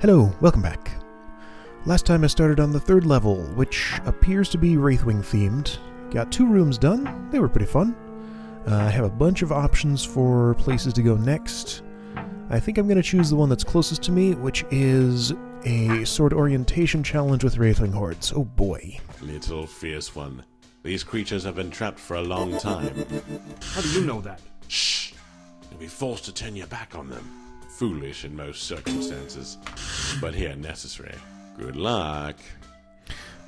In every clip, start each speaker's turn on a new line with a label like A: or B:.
A: Hello, welcome back. Last time I started on the 3rd level, which appears to be Wraithwing themed. Got 2 rooms done, they were pretty fun. I have a bunch of options for places to go next. I think I'm going to choose the one that's closest to me, which is a sword orientation challenge with Wraithwing hordes. Oh boy.
B: Little fierce one. These creatures have been trapped for a long time.
C: How do you know that?
B: Shh! You'll be forced to turn your back on them. Foolish in most circumstances, but here necessary. Good luck.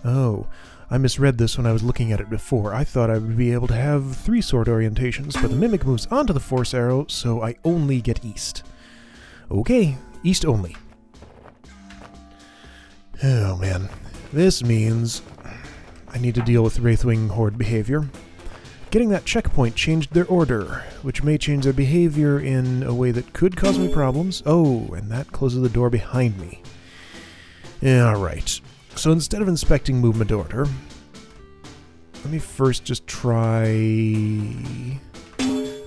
A: Oh, I misread this when I was looking at it before. I thought I would be able to have 3 sword orientations, but the Mimic moves onto the Force Arrow, so I only get East. Okay, East only. Oh man, this means I need to deal with Wraithwing horde behavior. Getting that checkpoint changed their order, which may change their behavior in a way that could cause me problems. Oh, and that closes the door behind me. Alright, so instead of inspecting movement order, let me first just try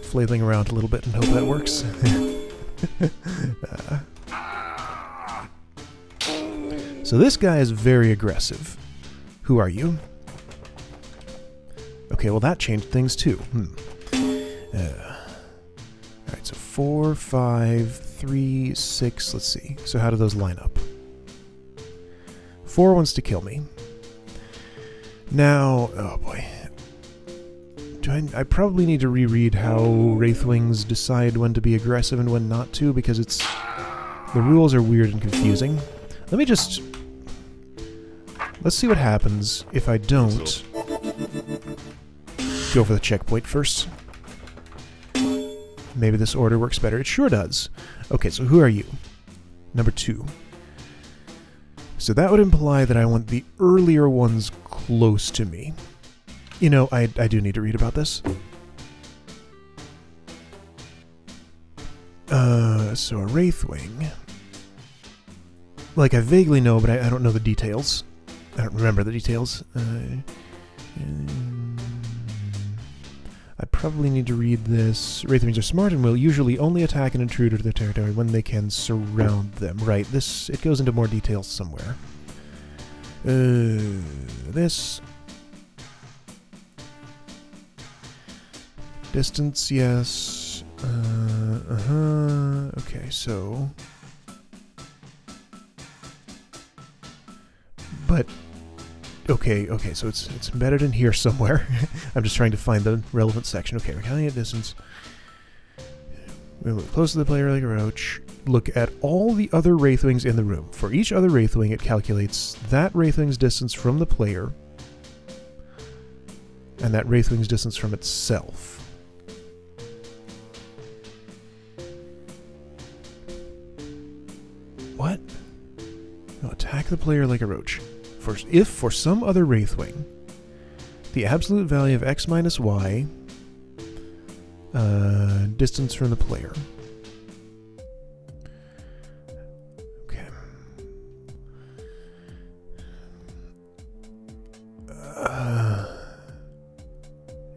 A: flailing around a little bit and hope that works. So this guy is very aggressive. Who are you? Okay, well that changed things too. Alright, so 4, 5, 3, 6, let's see. So how do those line up? 4 wants to kill me. Now, oh boy. I probably need to reread how Wraithwings decide when to be aggressive and when not to, because the rules are weird and confusing. Let's see what happens if I don't go for the checkpoint first. Maybe this order works better. It sure does. Okay, so who are you? Number 2. So that would imply that I want the earlier ones close to me. You know, I do need to read about this. So a Wraithwing. Like, I vaguely know, but I don't know the details. I don't remember the details. I probably need to read this. Wraithwings are smart and will usually only attack an intruder to their territory when they can surround them. Right, it goes into more details somewhere. This. Distance, yes. Okay, so. But. Okay, so it's embedded in here somewhere. I'm just trying to find the relevant section. Okay, recalculate distance. We move close to the player like a roach. Look at all the other Wraithwings in the room. For each other Wraithwing, it calculates that Wraithwing's distance from the player and that Wraithwing's distance from itself. What? No, attack the player like a roach. If for some other Wraithwing, the absolute value of x minus y, distance from the player. Okay.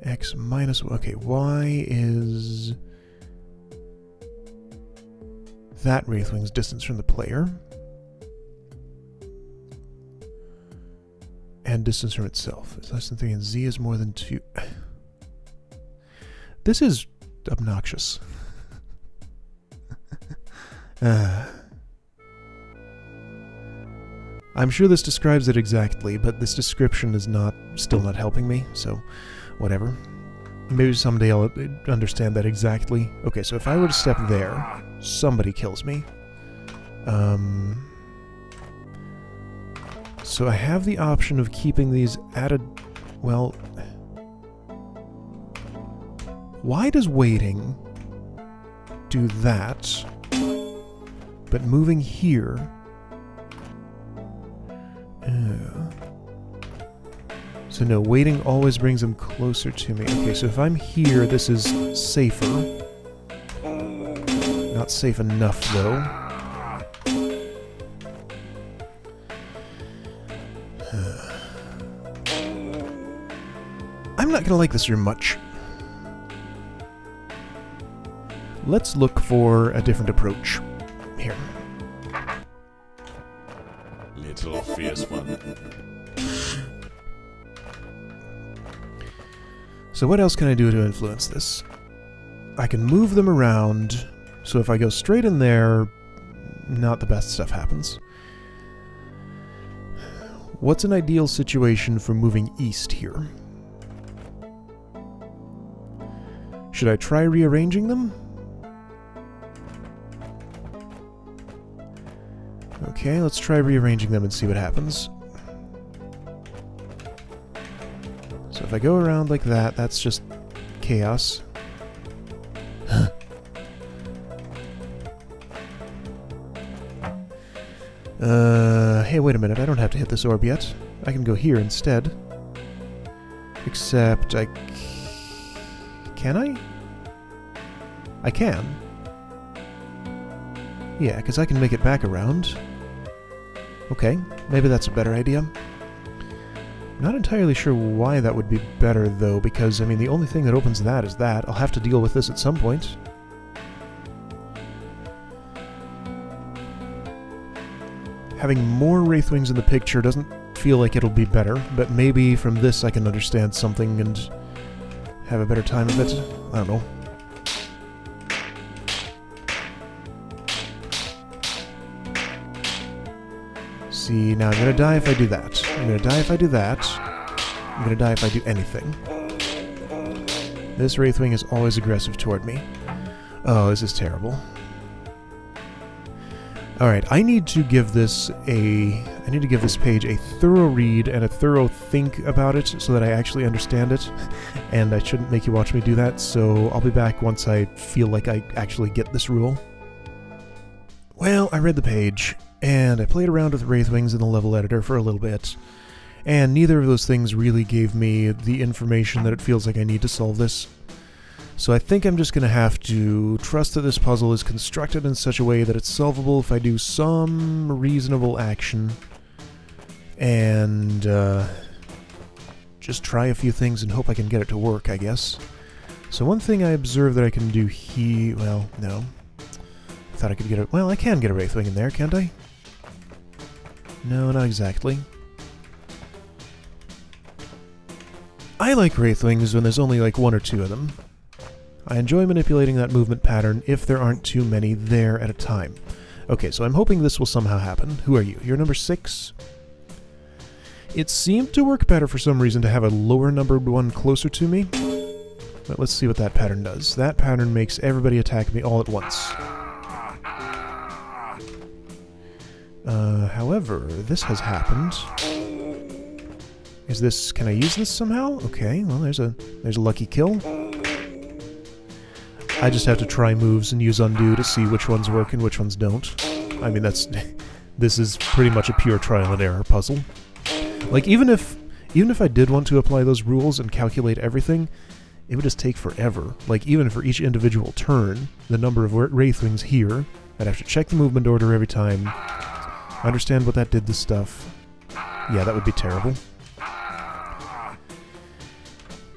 A: X minus, okay, y is that Wraithwing's distance from the player. And distance from itself is less than 3, and z is more than 2. This is obnoxious. I'm sure this describes it exactly, but this description is still not helping me, so whatever. Maybe someday I'll understand that exactly. Okay, so if I were to step there, somebody kills me. So I have the option of keeping these at a... Well... Why does waiting do that, but moving here... So no, waiting always brings them closer to me. Okay, so if I'm here, this is safer. Not safe enough, though. I'm not gonna like this room much. Let's look for a different approach. Here.
B: little fierce one.
A: So what else can I do to influence this? I can move them around, so if I go straight in there, not the best stuff happens. What's an ideal situation for moving east here? Should I try rearranging them? Okay, let's try rearranging them and see what happens. So if I go around like that, that's just chaos. Hey, wait a minute, I don't have to hit this orb yet. I can go here instead. Except can I? I can. Yeah, because I can make it back around. Okay, maybe that's a better idea. Not entirely sure why that would be better, though, because, I mean, the only thing that opens that is that. I'll have to deal with this at some point. Having more Wraithwings in the picture doesn't feel like it'll be better, but maybe from this I can understand something and have a better time of it. I don't know. See, now I'm gonna die if I do that. I'm gonna die if I do that. I'm gonna die if I do anything. This Wraithwing is always aggressive toward me. Oh, this is terrible. Alright, I need to give this page a thorough read and a thorough think about it so that I actually understand it. And I shouldn't make you watch me do that, so I'll be back once I feel like I actually get this rule. Well, I read the page, and I played around with Wraithwings in the level editor for a little bit, and neither of those things really gave me the information that it feels like I need to solve this. So I think I'm just going to have to trust that this puzzle is constructed in such a way that it's solvable if I do some reasonable action, and just try a few things and hope I can get it to work, I guess. So one thing I observed that I can do here... well, no. I thought I could get a... well, I can get a Wraithwing in there, can't I? No, not exactly. I like Wraithwings when there's only like one or two of them. I enjoy manipulating that movement pattern if there aren't too many there at a time. Okay, so I'm hoping this will somehow happen. Who are you? You're number 6? It seemed to work better for some reason to have a lower numbered one closer to me. But let's see what that pattern does. That pattern makes everybody attack me all at once. However, this has happened. Is this... can I use this somehow? Okay, well there's a lucky kill. I just have to try moves and use undo to see which ones work and which ones don't. I mean, that's... this is pretty much a pure trial and error puzzle. Like, even if I did want to apply those rules and calculate everything, it would just take forever. Like, even for each individual turn, the number of Wraithwings here, I'd have to check the movement order every time, understand what that did to stuff. Yeah, that would be terrible.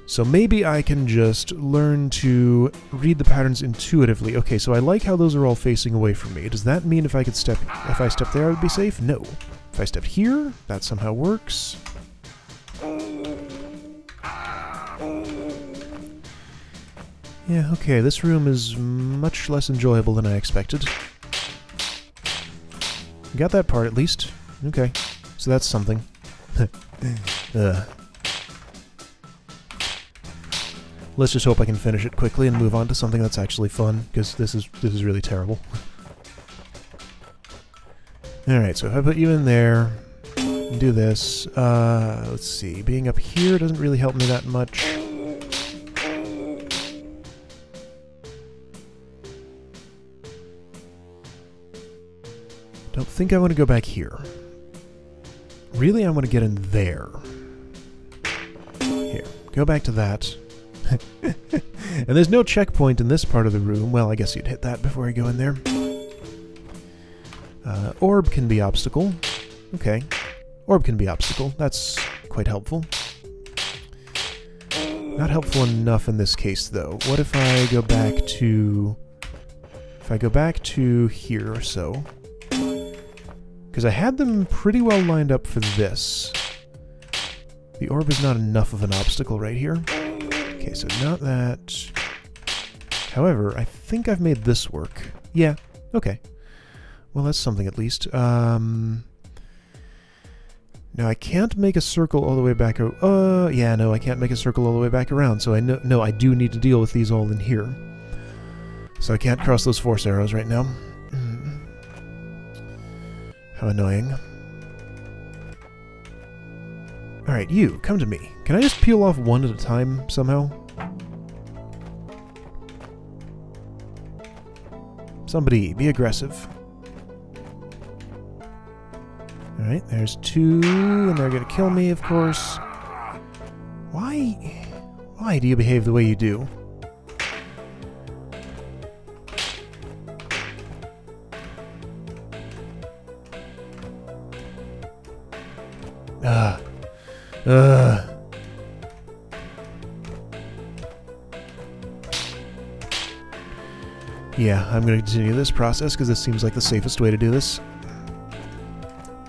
A: So maybe I can just learn to read the patterns intuitively. Okay, so I like how those are all facing away from me. Does that mean if I step there I would be safe? No. If I stepped here, that somehow works. Yeah, okay, this room is much less enjoyable than I expected. Got that part at least. Okay, so that's something. Let's just hope I can finish it quickly and move on to something that's actually fun, because this is really terrible. Alright, so if I put you in there, and do this, let's see, being up here doesn't really help me that much. Don't think I want to go back here. Really, I want to get in there. Here, go back to that. And there's no checkpoint in this part of the room. Well, I guess you'd hit that before you go in there. Orb can be obstacle. Okay. Orb can be obstacle. That's quite helpful. Not helpful enough in this case, though. What if I go back to... if I go back to here or so... Because I had them pretty well lined up for this. The orb is not enough of an obstacle right here. Okay, so not that. However, I think I've made this work. Yeah, okay. Well, that's something at least. Now, I can't make a circle all the way back. Yeah, no, I can't make a circle all the way back around. So I do need to deal with these all in here. So I can't cross those force arrows right now. How annoying. Alright, you, come to me. Can I just peel off one at a time, somehow? Somebody, be aggressive. Alright, there's two, and they're gonna kill me, of course. Why do you behave the way you do? Yeah, I'm going to continue this process because this seems like the safest way to do this.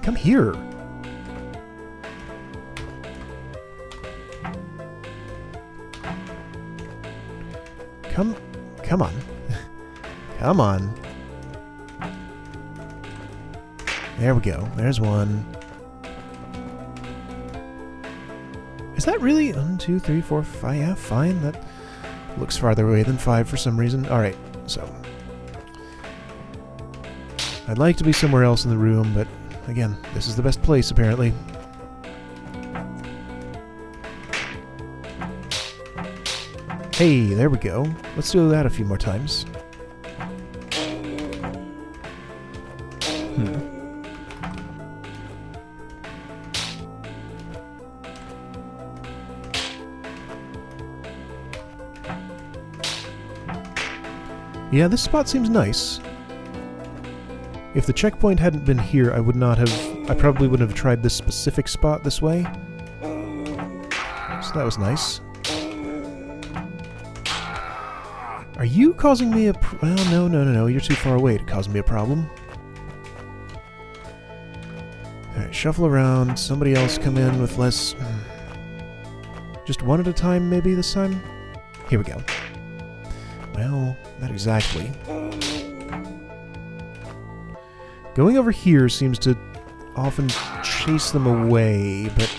A: Come here. Come on. Come on. There we go. There's one. Is that really 1, 2, 3, 4, 5? Yeah, fine. That looks farther away than 5 for some reason. Alright, so. I'd like to be somewhere else in the room, but again, this is the best place, apparently. Hey, there we go. Let's do that a few more times. Yeah, this spot seems nice. If the checkpoint hadn't been here, I probably wouldn't have tried this specific spot this way. So that was nice. Are you causing me a well, no, you're too far away to cause me a problem. Alright, shuffle around, somebody else come in with less... Just one at a time, maybe, this time? Here we go. Well, not exactly. Going over here seems to often chase them away, but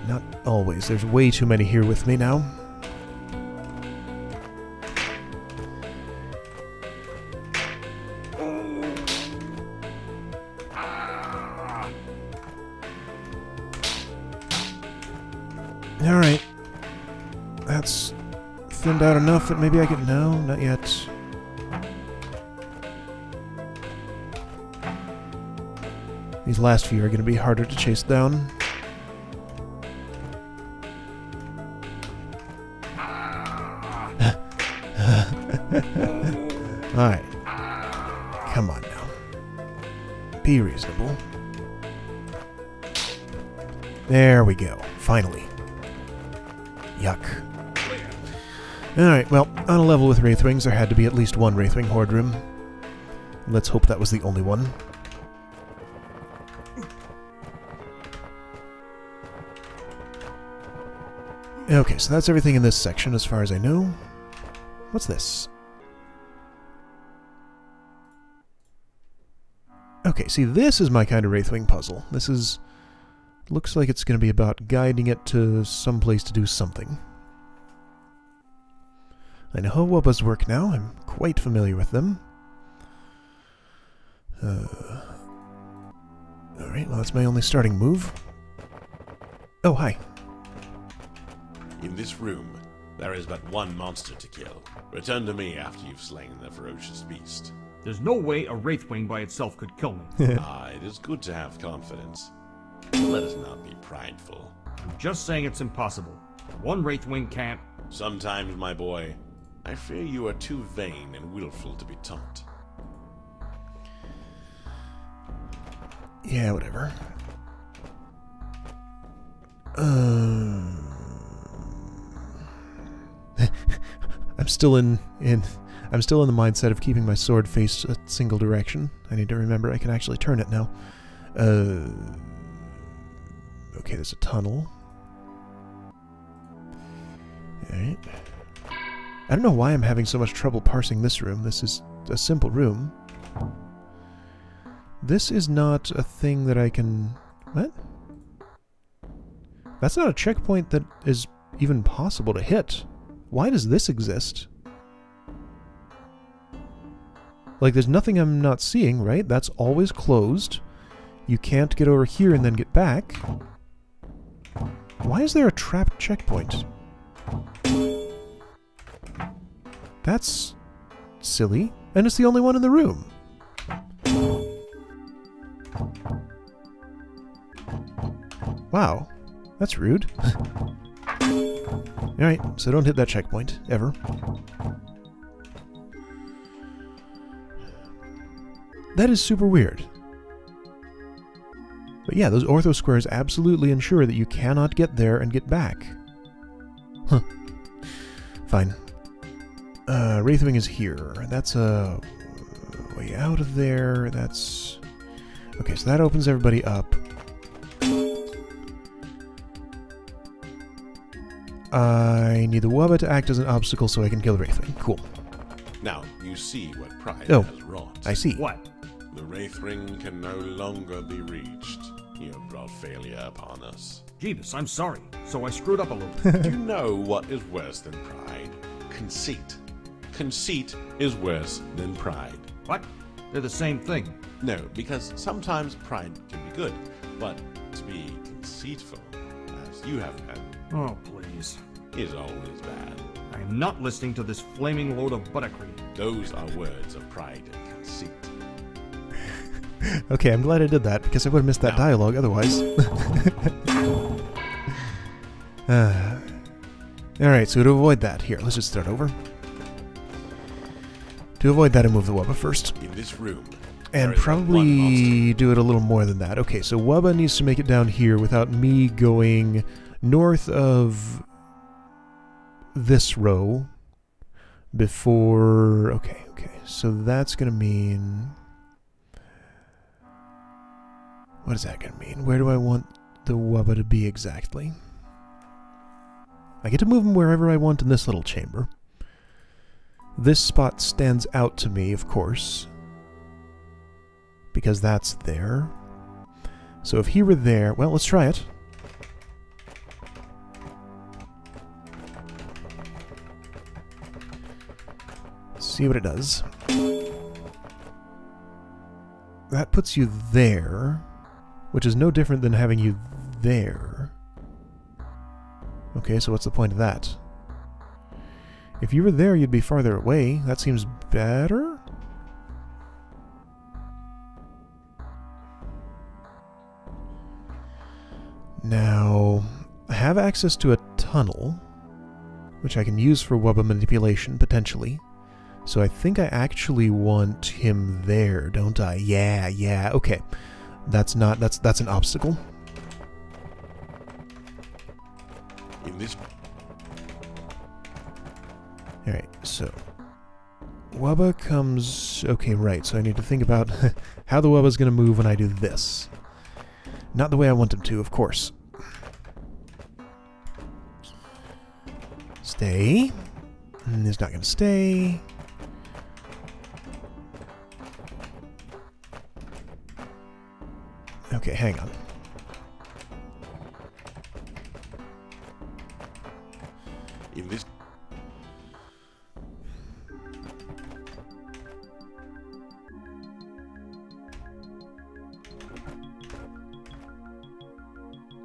A: not always. There's way too many here with me now. Alright. That's thinned out enough that maybe I could... No, not yet. These last few are going to be harder to chase down. Alright. Come on now. Be reasonable. There we go. Finally. Yuck. Alright, well, on a level with Wraithwings, there had to be at least one Wraithwing Horde room. Let's hope that was the only one. Okay, so that's everything in this section as far as I know. What's this? Okay, see, this is my kind of Wraithwing puzzle. This is... looks like it's going to be about guiding it to some place to do something. I know how Wubbas work now. I'm quite familiar with them. Alright, well, that's my only starting move. Oh, hi.
B: In this room, there is but one monster to kill. Return to me after you've slain the ferocious beast.
C: There's no way a Wraithwing by itself could kill me.
B: It is good to have confidence. But let us not be prideful.
C: I'm just saying it's impossible. One Wraithwing can't...
B: Sometimes, my boy, I fear you are too vain and willful to be taught.
A: Yeah, whatever. I'm still in the mindset of keeping my sword faced a single direction. I need to remember I can actually turn it now. Okay, there's a tunnel. Alright. I don't know why I'm having so much trouble parsing this room. This is a simple room. This is not a thing that I can... What? That's not a checkpoint that is even possible to hit. Why does this exist? Like, there's nothing I'm not seeing, right? That's always closed. You can't get over here and then get back. Why is there a trapped checkpoint? That's silly. And it's the only one in the room. Wow. That's rude. Alright, so don't hit that checkpoint, ever. That is super weird. But yeah, those ortho squares absolutely ensure that you cannot get there and get back. Huh. Fine. Wraithwing is here. That's a way out of there. That's... Okay, so that opens everybody up. I need the Wubba to act as an obstacle so I can kill the Wraithwing. Cool.
B: Now, you see what pride
A: Oh,
B: has wrought.
A: I see.
C: What?
B: The Wraithwing can no longer be reached. You have brought failure upon us.
C: Jeebus, I'm sorry. So I screwed up a little.
B: Do you know what is worse than pride? Conceit. Conceit is worse than pride.
C: What? They're the same thing.
B: No, because sometimes pride can be good, but to be conceitful, as you have been,
C: Oh, please.
B: is always bad.
C: I am not listening to this flaming load of Buttockry.
B: Those are words of pride and conceit.
A: Okay, I'm glad I did that, because I would have missed that dialogue otherwise. Alright, so to avoid that, here, let's just start over. To avoid that, I move the Wubba first.
B: In this room,
A: And
B: there is
A: probably do it a little more than that. Okay, so Wubba needs to make it down here without me going north of this row before... Okay, so that's going to mean... What is that going to mean? Where do I want the Wubba to be exactly? I get to move him wherever I want in this little chamber. This spot stands out to me, of course, because that's there. So if he were there... Well, let's try it. See what it does. That puts you there, which is no different than having you there. Okay, so what's the point of that? If you were there, you'd be farther away. That seems better? Now, I have access to a tunnel, which I can use for Wubba manipulation, potentially. So I think I actually want him there, don't I? Yeah, okay. That's not... That's an obstacle.
B: in this.
A: Alright, so... Wubba comes... Okay, right, so I need to think about how the Wubba's going to move when I do this. Not the way I want him to, of course. Stay. He's not going to stay. Okay, hang on.
B: In this.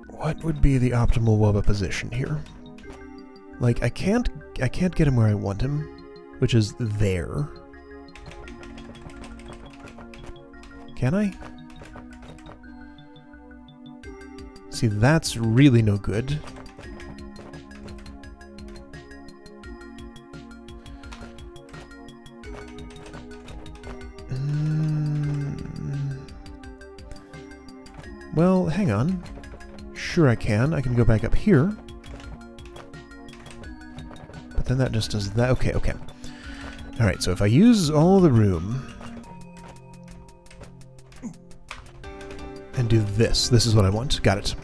A: What would be the optimal Wubba position here? Like, I can't get him where I want him, which is there. Can I? See, that's really no good. Well, hang on. Sure I can. I can go back up here. But then that just does that. Okay. Alright, so if I use all the room... and do this. This is what I want. Got it.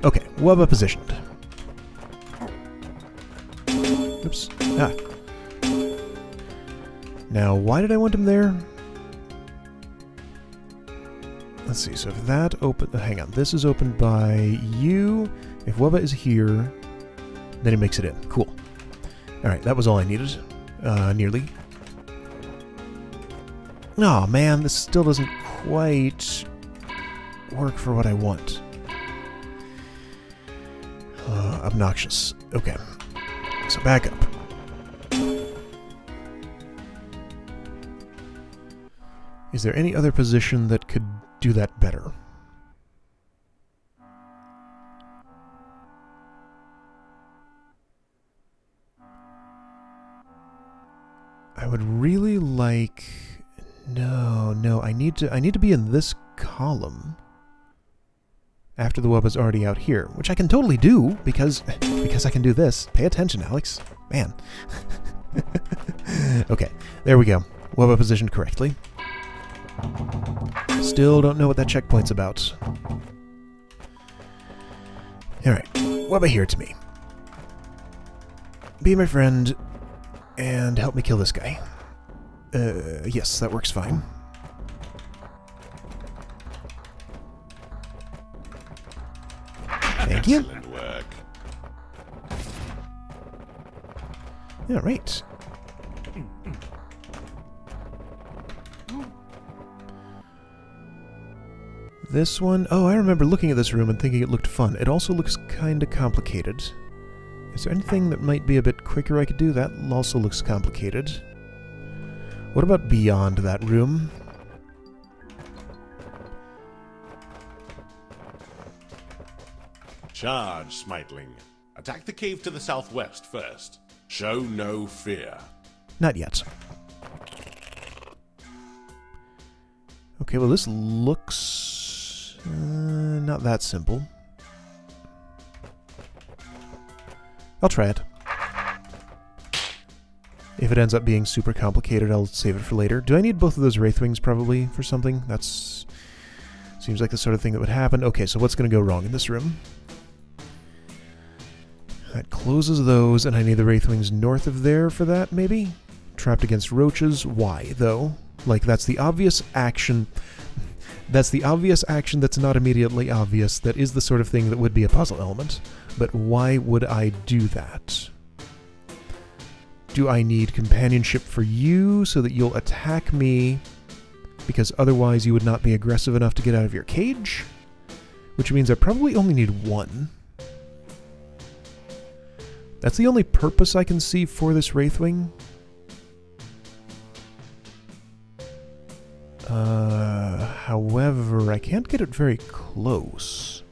A: Okay, Wubba positioned. Oops. Ah. Now, why did I want him there? Let's see, so if that open... hang on, this is opened by you. If Wubba is here, then he makes it in. Cool. Alright, that was all I needed. Nearly. Aw, man, this still doesn't quite work for what I want. Obnoxious. Okay. So back up. Is there any other position that could do that better? I would really like... No, I need to be in this column after the Wubba's already out here, which I can totally do because I can do this. Pay attention, Alex. Man. Okay, there we go. Wubba positioned correctly. Still don't know what that checkpoint's about. Alright, Wubba here to me. Be my friend and help me kill this guy. Yes, that works fine. Thank you.
B: Excellent work.
A: All right. This one... oh, I remember looking at this room and thinking it looked fun. It also looks kinda complicated. Is there anything that might be a bit quicker I could do? That also looks complicated. What about beyond that room?
B: Charge, Smitling. Attack the cave to the southwest first. Show no fear.
A: Not yet. Okay, well this looks... not that simple. I'll try it. If it ends up being super complicated, I'll save it for later. Do I need both of those Wraithwings probably for something? That's... seems like the sort of thing that would happen. Okay, so what's going to go wrong in this room? That closes those, and I need the Wraithwings north of there for that, maybe? Trapped against roaches. Why, though? Like, that's the obvious action... that's the obvious action that's not immediately obvious. That is the sort of thing that would be a puzzle element. But why would I do that? Do I need companionship for you so that you'll attack me because otherwise you would not be aggressive enough to get out of your cage? Which means I probably only need one. That's the only purpose I can see for this Wraithwing. However, I can't get it very close.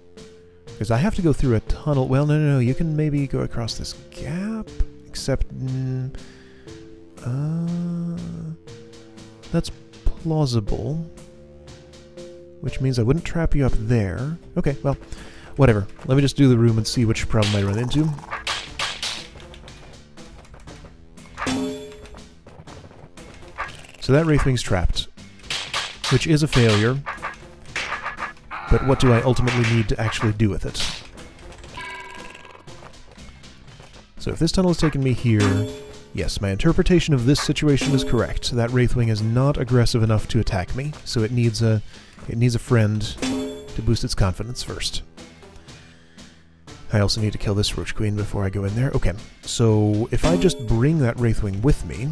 A: Because I have to go through a tunnel. Well, no, you can maybe go across this gap. Except... that's plausible. Which means I wouldn't trap you up there. Okay, well, whatever. Let me just do the room and see which problem I run into. So that Wraithwing's trapped. Which is a failure. But what do I ultimately need to actually do with it? So if this tunnel has taken me here, yes, my interpretation of this situation is correct. That Wraithwing is not aggressive enough to attack me, so it needs a friend to boost its confidence first. I also need to kill this Roach Queen before I go in there. Okay, so if I just bring that Wraithwing with me...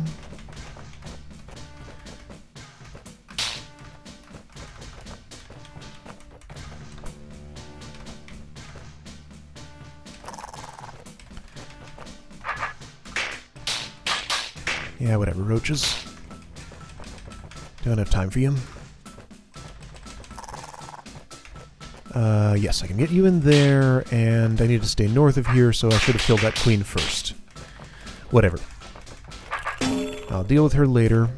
A: yeah, whatever, roaches. Don't have time for you. Yes, I can get you in there, and I need to stay north of here, so I should have killed that queen first. Whatever. I'll deal with her later.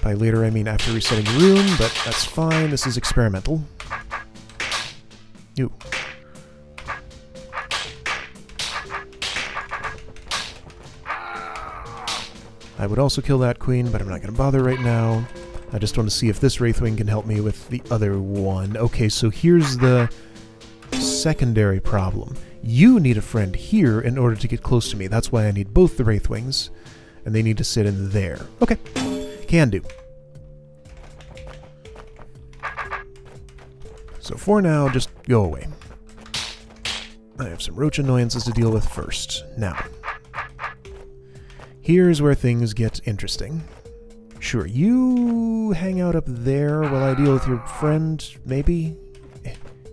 A: By later, I mean after resetting the room, but that's fine. This is experimental. Ew. I would also kill that queen, but I'm not going to bother right now. I just want to see if this Wraithwing can help me with the other one. Okay, so here's the secondary problem. You need a friend here in order to get close to me. That's why I need both the Wraithwings, and they need to sit in there. Okay, can do. So for now, just go away. I have some roach annoyances to deal with first. Now, here's where things get interesting. Sure, you hang out up there while I deal with your friend, maybe?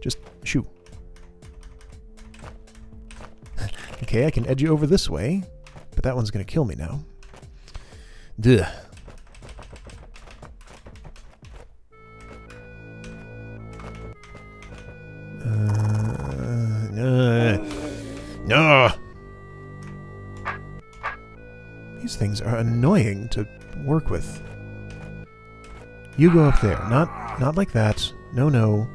A: Just shoo. Okay, I can edge you over this way, but that one's gonna kill me now. Duh. No. These things are annoying to work with. You go up there. Not like that. No, no.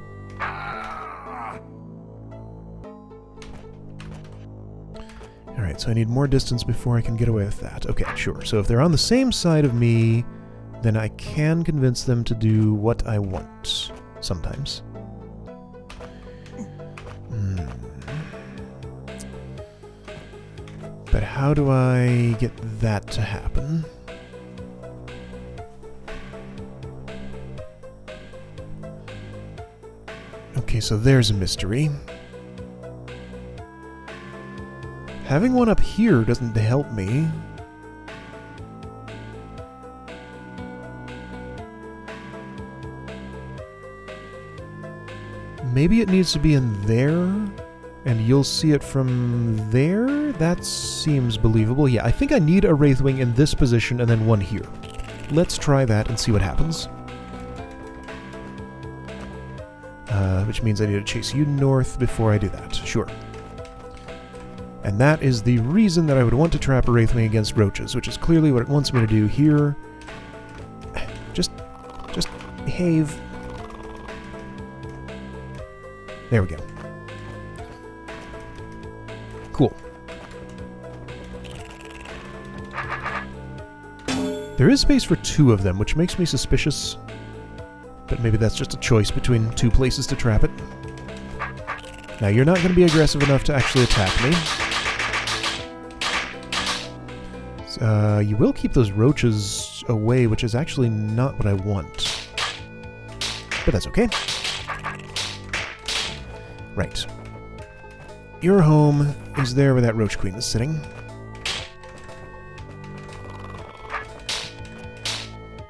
A: Alright, so I need more distance before I can get away with that. Okay, sure. So if they're on the same side of me, then I can convince them to do what I want. Sometimes. But how do I get that to happen? Okay, so there's a mystery. Having one up here doesn't help me. Maybe it needs to be in there, and you'll see it from there? That seems believable. Yeah, I think I need a Wraithwing in this position and then one here. Let's try that and see what happens. Which means I need to chase you north before I do that. Sure. And that is the reason that I would want to trap a Wraithwing against roaches, which is clearly what it wants me to do here. Just behave. There we go. Cool. There is space for two of them, which makes me suspicious. But maybe that's just a choice between two places to trap it. Now, you're not going to be aggressive enough to actually attack me. You will keep those roaches away, which is actually not what I want. But that's okay. Right. Your home is there where that Roach Queen is sitting.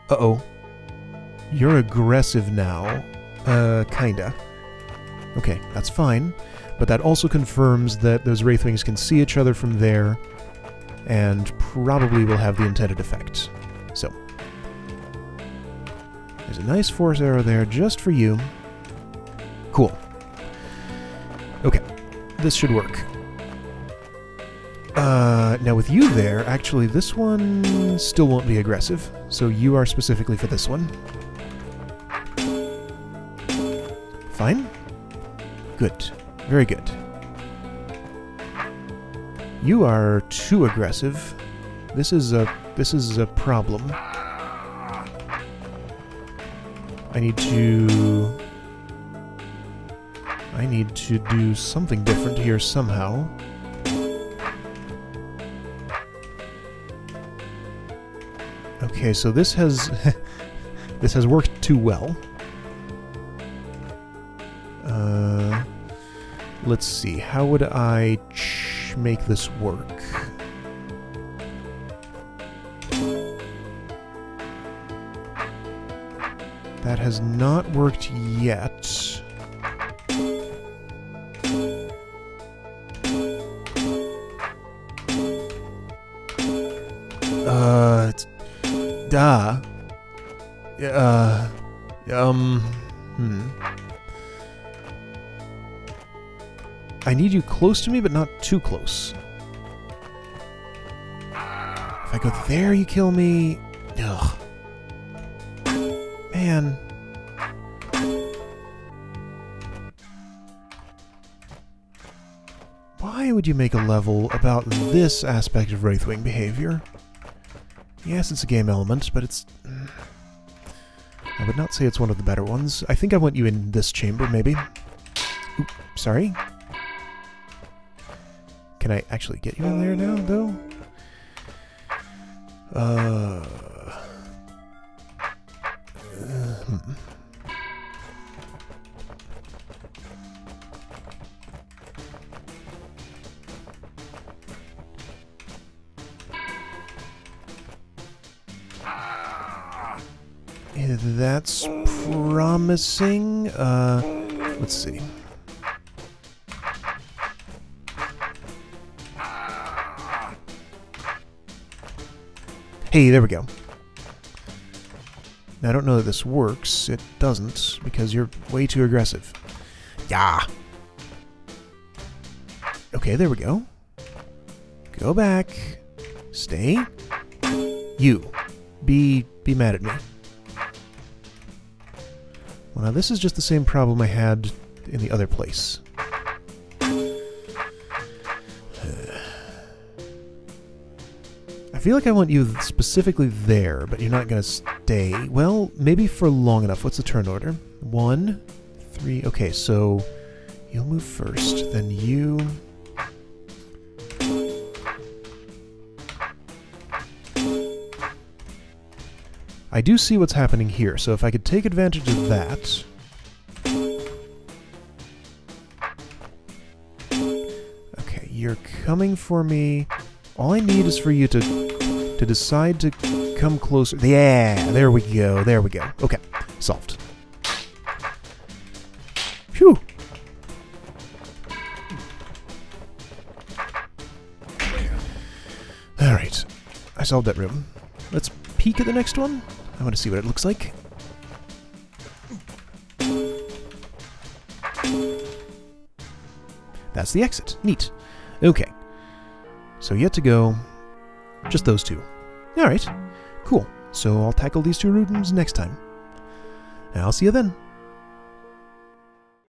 A: Uh-oh. You're aggressive now. Kinda. Okay, that's fine. But that also confirms that those Wraithwings can see each other from there, and probably will have the intended effect. So. There's a nice force arrow there just for you. Cool. Okay. This should work. Now with you there, actually this one still won't be aggressive, so you are specifically for this one. Fine. Good. Very good. You are too aggressive. This is a problem. I need to do something different here somehow. Okay, so this has this has worked too well. Let's see, how would I make this work? That has not worked yet. I need you close to me, but not too close. If I go there, you kill me. Ugh. Man. Why would you make a level about this aspect of Wraithwing behavior? Yes, it's a game element, but it's... I would not say it's one of the better ones. I think I want you in this chamber, maybe. Oop, sorry. Can I actually get you in there now, though? That's promising. Let's see. Hey, there we go. Now, I don't know that this works. It doesn't, because you're way too aggressive. Yeah. Okay, there we go. Go back. Stay. You. Be mad at me. Well, now this is just the same problem I had in the other place. I feel like I want you specifically there, but you're not going to stay. Well, maybe for long enough. What's the turn order? 1, 3... Okay, so you'll move first, then you... I do see what's happening here, so if I could take advantage of that... Okay, you're coming for me. All I need is for you to decide to come closer. Yeah, there we go, there we go. Okay, solved. Phew! Alright, I solved that room. Let's peek at the next one. I want to see what it looks like. That's the exit. Neat. Okay. So yet to go, just those two. Alright. Cool. So I'll tackle these two rooms next time. And I'll see you then.